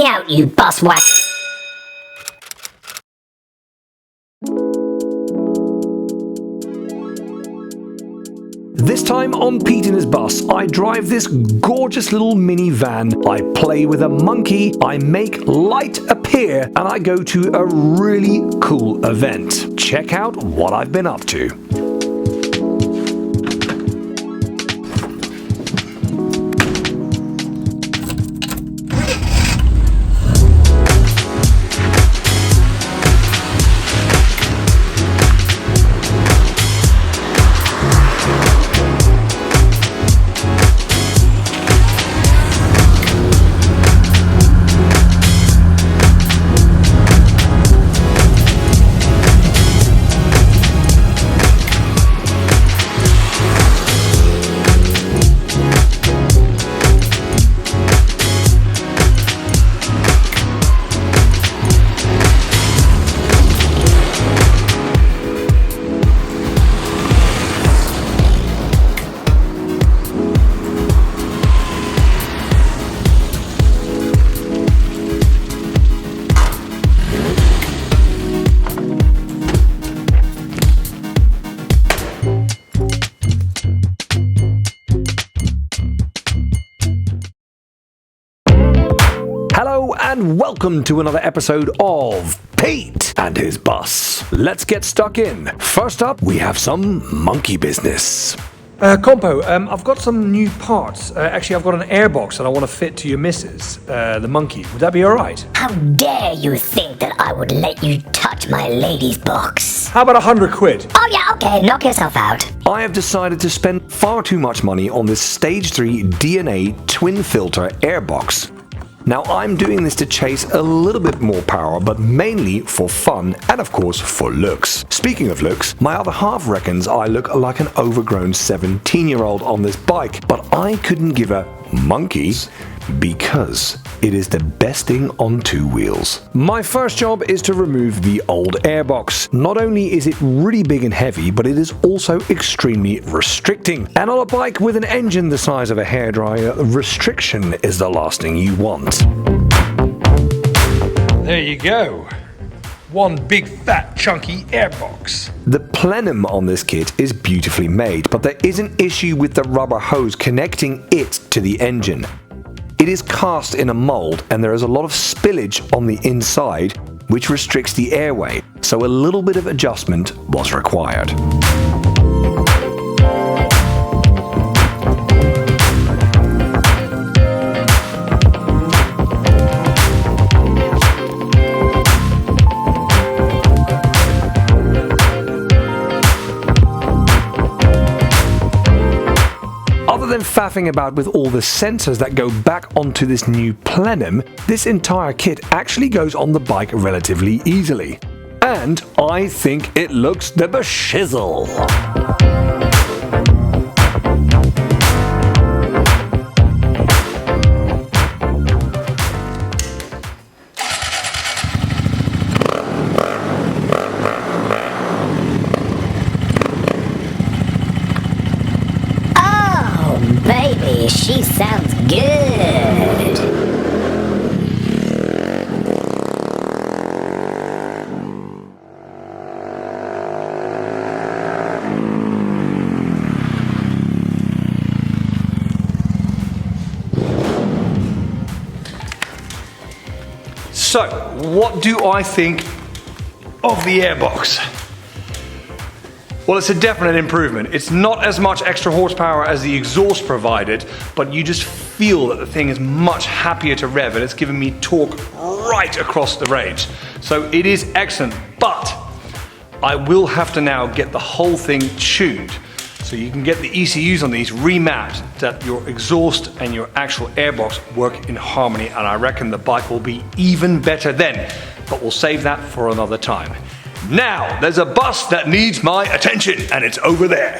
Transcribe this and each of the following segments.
out, you buswhack. This time on Pete and his bus, I drive this gorgeous little minivan, I play with a monkey, I make light appear, and I go to a really cool event. Check out what I've been up to. Hello and welcome to another episode of Pete and his bus. Let's get stuck in. First up, we have some monkey business. Compo, I've got some new parts. Actually, I've got an airbox that I want to fit to your missus, the monkey. Would that be alright? How dare you think that I would let you touch my lady's box? How about 100 quid? Oh yeah, okay, knock yourself out. I have decided to spend far too much money on this Stage 3 DNA twin filter airbox. Now, I'm doing this to chase a little bit more power, but mainly for fun and, of course, for looks. Speaking of looks, my other half reckons I look like an overgrown 17-year-old on this bike, but I couldn't give a monkey because it is the best thing on two wheels. My first job is to remove the old airbox. Not only is it really big and heavy, but it is also extremely restricting. And on a bike with an engine the size of a hairdryer, restriction is the last thing you want. There you go. One big fat chunky airbox. The plenum on this kit is beautifully made, but there is an issue with the rubber hose connecting it to the engine. It is cast in a mold and there is a lot of spillage on the inside which restricts the airway, so a little bit of adjustment was required. Other than faffing about with all the sensors that go back onto this new plenum, this entire kit actually goes on the bike relatively easily. And I think it looks the beshizzle. Baby, she sounds good. So, what do I think of the airbox? Well, it's a definite improvement. It's not as much extra horsepower as the exhaust provided, but you just feel that the thing is much happier to rev and it's giving me torque right across the range. So it is excellent, but I will have to now get the whole thing tuned. So you can get the ECUs on these remapped that your exhaust and your actual airbox work in harmony, and I reckon the bike will be even better then, but we'll save that for another time. Now, there's a bus that needs my attention, and it's over there.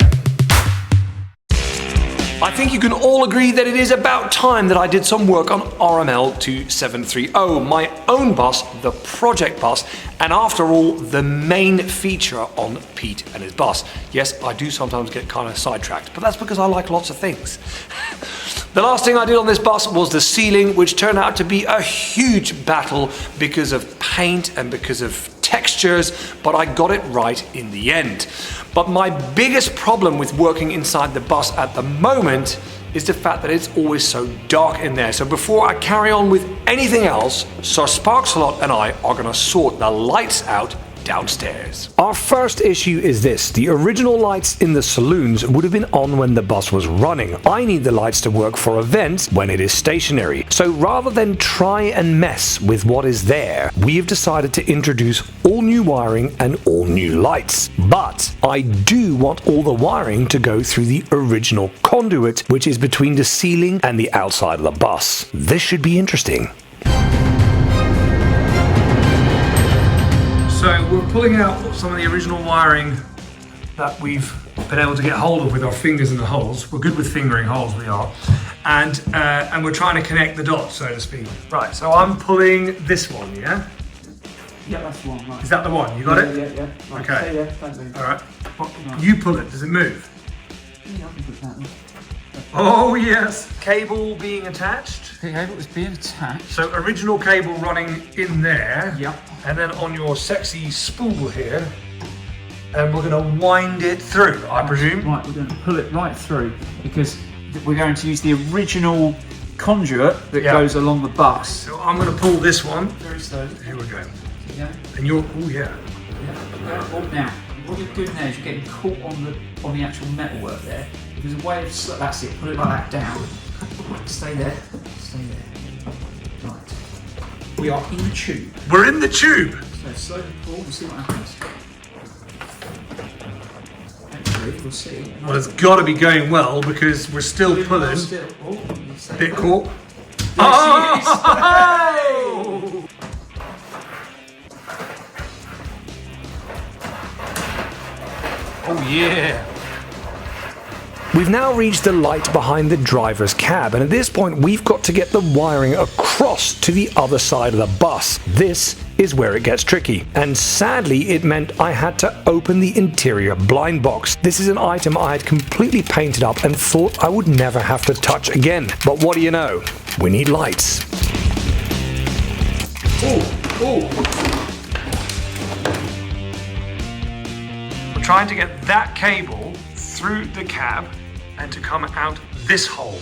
I think you can all agree that it is about time that I did some work on RML 2730, my own bus, the project bus, and after all, the main feature on Pete and his bus. Yes, I do sometimes get kind of sidetracked, but that's because I like lots of things. The last thing I did on this bus was the ceiling, which turned out to be a huge battle because of paint and because of textures, but I got it right in the end. But my biggest problem with working inside the bus at the moment is the fact that it's always so dark in there. So before I carry on with anything else, Sir Sparksalot and I are gonna sort the lights out downstairs. Our first issue is this: the original lights in the saloons would have been on when the bus was running. I need the lights to work for events when it is stationary. So rather than try and mess with what is there, we have decided to introduce all new wiring and all new lights. But I do want all the wiring to go through the original conduit, which is between the ceiling and the outside of the bus. This should be interesting. So we're pulling out some of the original wiring that we've been able to get hold of with our fingers in the holes. We're good with fingering holes, we are. And we're trying to connect the dots, so to speak. Right, so I'm pulling this one, yeah? Yeah, that's the one, right. Is that the one? You got it? Yeah. Right. Okay. Yeah, don't move. All right. You pull it, does it move? Yeah, I can put that in. Oh yes, cable being attached. The cable is being attached. So original cable running in there. Yep. And then on your sexy spool here, and we're going to wind it through, I presume. Right, we're going to pull it right through because we're going to use the original conduit that goes along the bus. So I'm going to pull this one. Very slowly. Here we go. Yeah. And you're, oh yeah. Now, what you're doing there is you're getting caught on the actual metalwork there. If there's a way of, that's it, put it like that down. Stay there, stay there. Right. We are in the tube. We're in the tube. So slowly pull and see what happens. Hopefully we'll see. Well, it's got to be going well because we're still pulling. Bit caught. Oh! Oh yeah. We've now reached the light behind the driver's cab, and at this point we've got to get the wiring across to the other side of the bus. This is where it gets tricky, and sadly it meant I had to open the interior blind box. This is an item I had completely painted up and thought I would never have to touch again. But what do you know? We need lights. We're trying to get that cable through the cab and to come out this hole.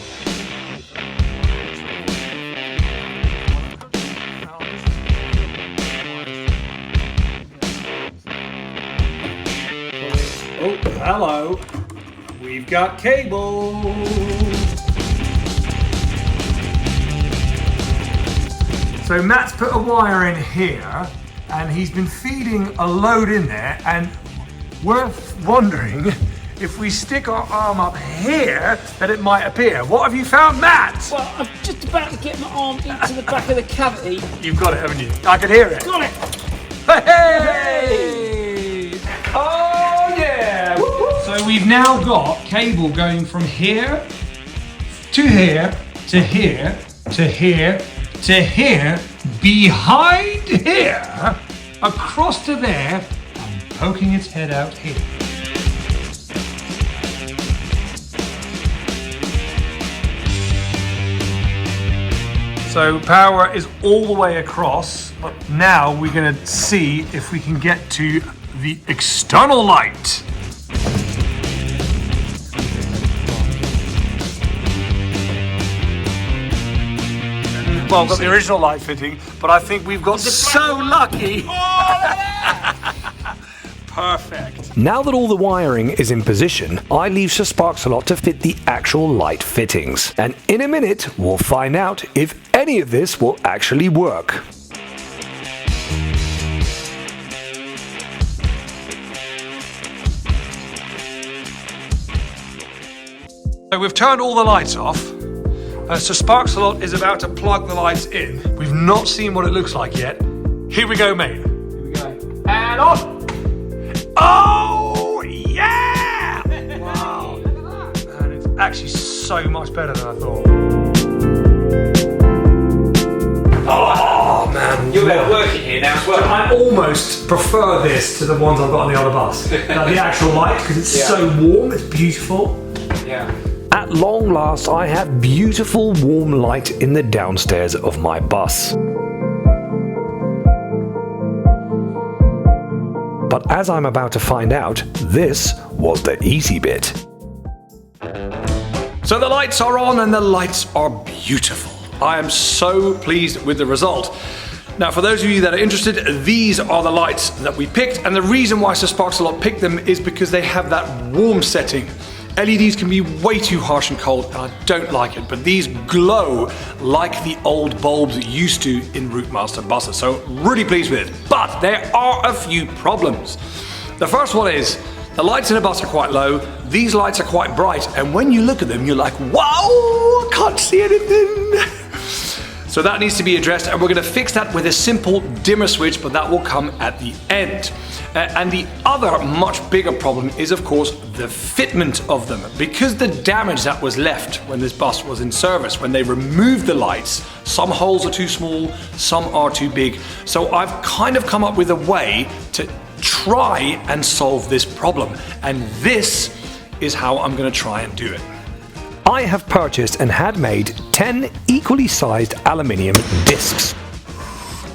Oh, hello. We've got cable. So Matt's put a wire in here and he's been feeding a load in there, and worth wondering if we stick our arm up here that it might appear. What have you found, Matt? Well, I'm just about to get my arm into the back of the cavity. You've got it, haven't you? I can hear it. Got it! Hey! Oh yeah! So we've now got cable going from here to here to here to here to here, behind here, across to there, and poking its head out here. So power is all the way across, but now we're going to see if we can get to the external light. Well, I've got the original light fitting, but I think we've got so lucky. Perfect. Now that all the wiring is in position, I leave Sir Sparksalot to fit the actual light fittings. And in a minute, we'll find out if any of this will actually work. So we've turned all the lights off. Sir Sparksalot is about to plug the lights in. We've not seen what it looks like yet. Here we go, mate. Here we go. And on! Oh, yeah! Wow. Man, it's actually so much better than I thought. Oh, man. You're better working here now as well. I almost prefer this to the ones I've got on the other bus. Like the actual light, because it's so warm, it's beautiful. Yeah. At long last, I have beautiful warm light in the downstairs of my bus. But as I'm about to find out, this was the easy bit. So the lights are on and the lights are beautiful. I am so pleased with the result. Now, for those of you that are interested, these are the lights that we picked, and the reason why Sir Sparksalot picked them is because they have that warm setting. LEDs can be way too harsh and cold, and I don't like it, but these glow like the old bulbs used to in Routemaster buses, so really pleased with it. But there are a few problems. The first one is, the lights in a bus are quite low, these lights are quite bright, and when you look at them, you're like, wow, I can't see anything. So that needs to be addressed, and we're going to fix that with a simple dimmer switch, but that will come at the end. And the other much bigger problem is, of course, the fitment of them. Because the damage that was left when this bus was in service, when they removed the lights, some holes are too small, some are too big. So I've kind of come up with a way to try and solve this problem. And this is how I'm going to try and do it. I have purchased and had made 10 equally sized aluminium discs.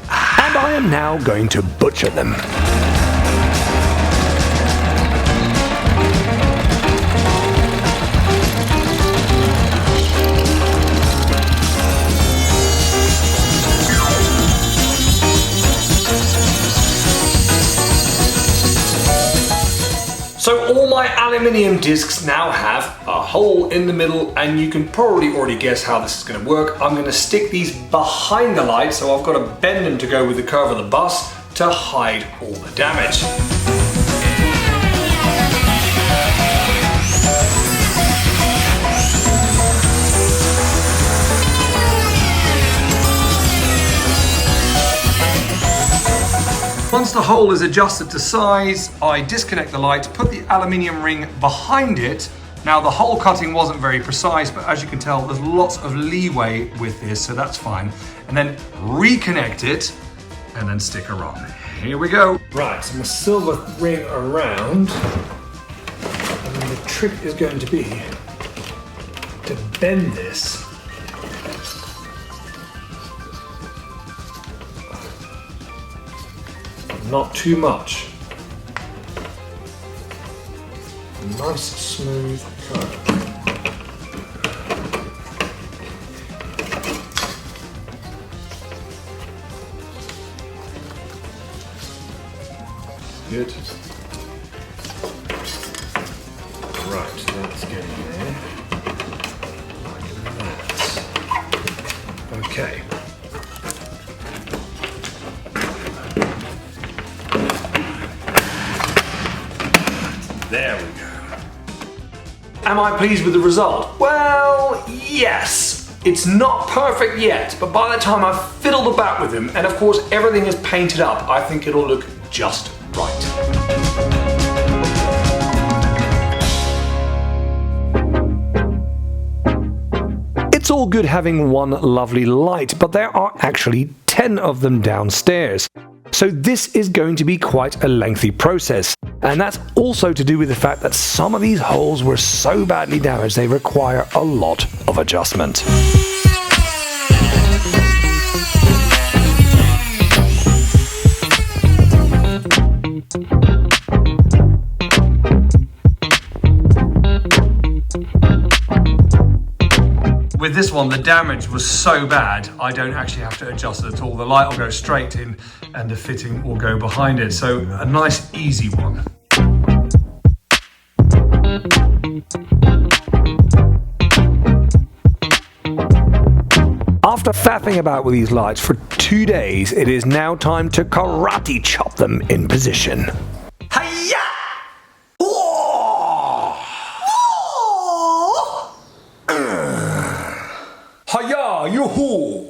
And I am now going to butcher them. So all my aluminium discs now have a hole in the middle, and you can probably already guess how this is going to work. I'm going to stick these behind the light, so I've got to bend them to go with the curve of the bus to hide all the damage. Once the hole is adjusted to size, I disconnect the light, put the aluminium ring behind it. Now the hole cutting wasn't very precise, but as you can tell, there's lots of leeway with this, so that's fine. And then reconnect it, and then stick her on. Here we go. Right, so my silver ring around, and then the trick is going to be to bend this. Not too much. Nice smooth curve. Good. Right, that's getting there. Like that. Okay. There we go. Am I pleased with the result? Well, yes. It's not perfect yet, but by the time I've fiddled about with them, and of course everything is painted up, I think it'll look just right. It's all good having one lovely light, but there are actually 10 of them downstairs. So this is going to be quite a lengthy process. And that's also to do with the fact that some of these holes were so badly damaged they require a lot of adjustment. With this one, the damage was so bad, I don't actually have to adjust it at all. The light will go straight in and the fitting will go behind it. So a nice, easy one. After faffing about with these lights for 2 days, it is now time to karate chop them in position. Hiya! Hiya, yoo-hoo!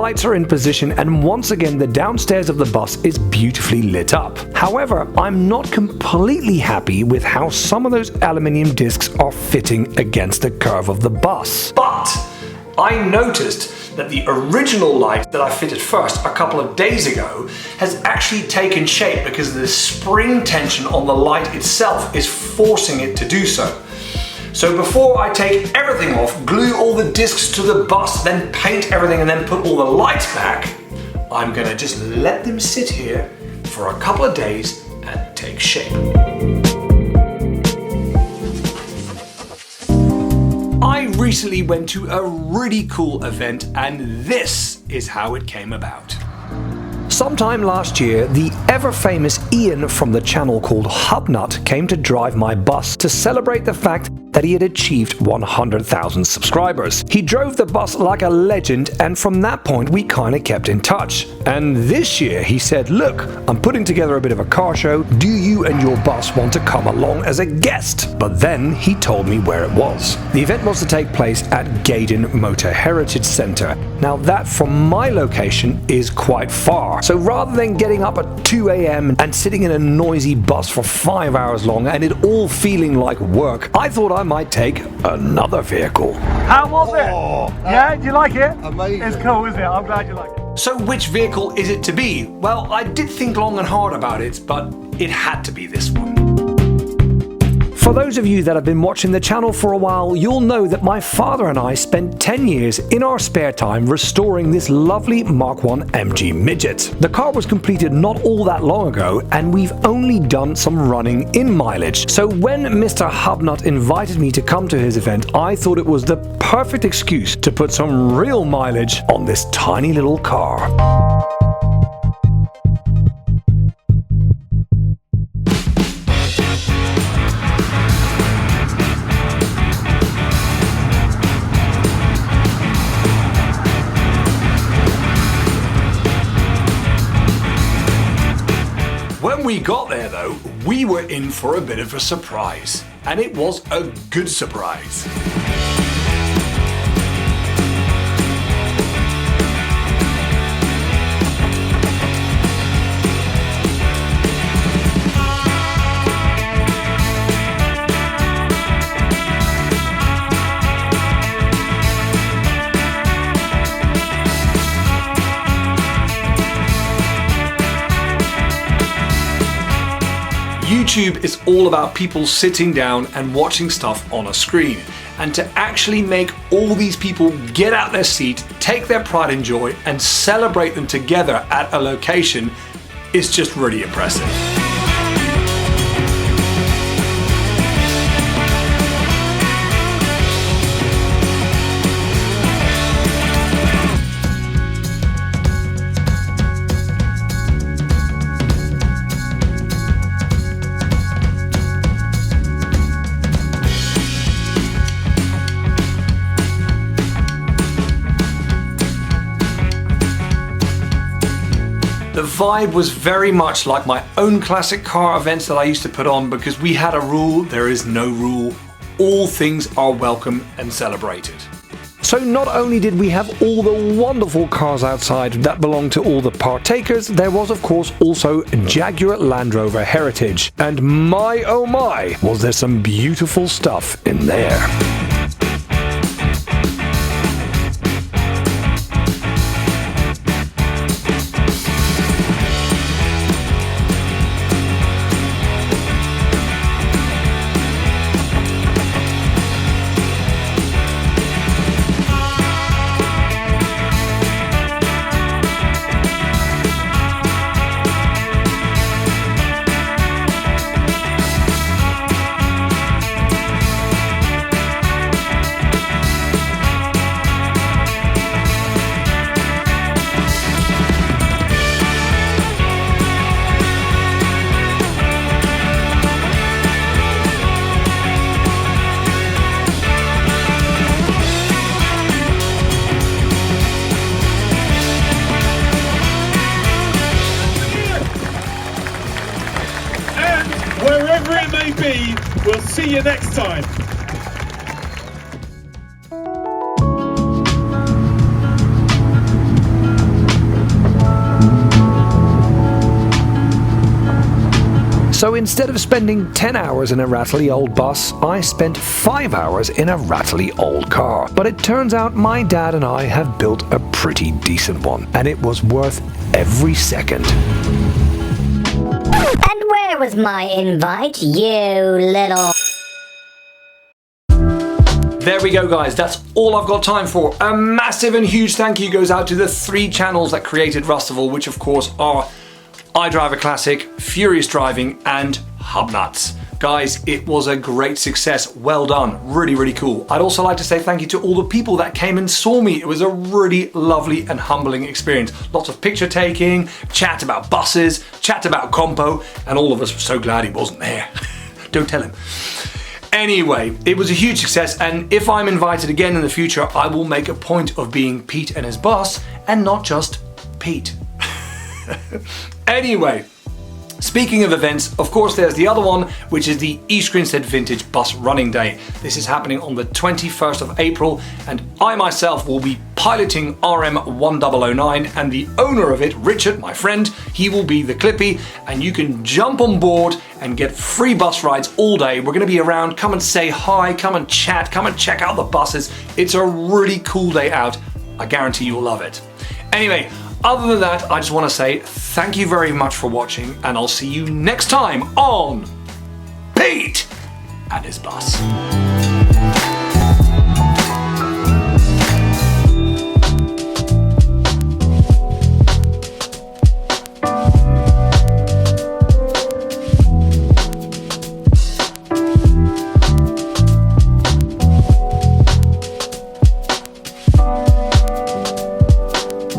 lights are in position, and once again the downstairs of the bus is beautifully lit up. However, I'm not completely happy with how some of those aluminium discs are fitting against the curve of the bus. But I noticed that the original light that I fitted first a couple of days ago has actually taken shape because the spring tension on the light itself is forcing it to do so. So before I take everything off, glue all the discs to the bus, then paint everything and then put all the lights back, I'm gonna just let them sit here for a couple of days and take shape. I recently went to a really cool event, and this is how it came about. Sometime last year, the ever-famous Ian from the channel called Hubnut came to drive my bus to celebrate the fact that he had achieved 100,000 subscribers. He drove the bus like a legend, and from that point we kinda kept in touch. And this year he said, look, I'm putting together a bit of a car show, do you and your bus want to come along as a guest? But then he told me where it was. The event was to take place at Gaydon Motor Heritage Centre. Now that from my location is quite far, so rather than getting up at 2 a.m. and sitting in a noisy bus for 5 hours long and it all feeling like work, I thought I might take another vehicle. How was it? Yeah, do you like it? Amazing. It's cool, isn't it? I'm glad you like it. So which vehicle is it to be? Well, I did think long and hard about it, but it had to be this one. For those of you that have been watching the channel for a while, you'll know that my father and I spent 10 years in our spare time restoring this lovely Mark I MG Midget. The car was completed not all that long ago, and we've only done some running in mileage. So when Mr. Hubnut invited me to come to his event, I thought it was the perfect excuse to put some real mileage on this tiny little car. When we got there though, we were in for a bit of a surprise. And it was a good surprise. YouTube is all about people sitting down and watching stuff on a screen. And to actually make all these people get out their seat, take their pride and joy, and celebrate them together at a location is just really impressive. The vibe was very much like my own classic car events that I used to put on, because we had a rule, there is no rule. All things are welcome and celebrated. So not only did we have all the wonderful cars outside that belonged to all the partakers, there was of course also Jaguar Land Rover Heritage. And my oh my, was there some beautiful stuff in there. Wherever it may be, we'll see you next time. So instead of spending 10 hours in a rattly old bus, I spent 5 hours in a rattly old car. But it turns out my dad and I have built a pretty decent one, and it was worth every second. And where was my invite, you little... There we go, guys. That's all I've got time for. A massive and huge thank you goes out to the 3 channels that created Rustival, which of course are iDriver Classic, Furious Driving, and Hubnuts. Guys, it was a great success. Well done. Really, really cool. I'd also like to say thank you to all the people that came and saw me. It was a really lovely and humbling experience. Lots of picture taking, chat about buses, chat about compo, and all of us were so glad he wasn't there. Don't tell him. Anyway, it was a huge success, and if I'm invited again in the future, I will make a point of being Pete and his boss, and not just Pete. Anyway, speaking of events, of course there's the other one, which is the East Grinstead Vintage Bus Running Day. This is happening on the 21st of April, and I myself will be piloting RM1009, and the owner of it, Richard, my friend, he will be the Clippy, and you can jump on board and get free bus rides all day. We're gonna be around, come and say hi, come and chat, come and check out the buses. It's a really cool day out. I guarantee you'll love it. Anyway, other than that, I just want to say thank you very much for watching, and I'll see you next time on Pete and his bus.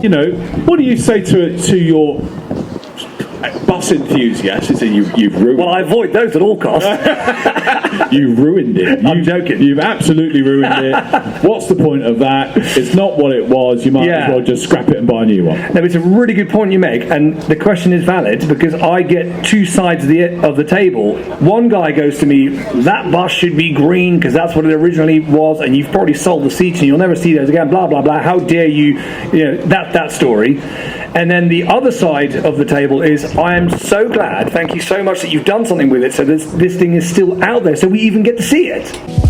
You know, what do you say to your bus enthusiasts? Is that you've ruined? Well, I avoid those at all costs. You ruined it. I'm joking. You've absolutely ruined it. What's the point of that? It's not what it was. You might as well just scrap it and buy a new one. No, it's a really good point you make, and the question is valid because I get 2 sides of the table. One guy goes to me, that bus should be green because that's what it originally was, and you've probably sold the seats and you'll never see those again, blah, blah, blah. How dare you, that story. And then the other side of the table is, I am so glad, thank you so much that you've done something with it so this thing is still out there so we even get to see it.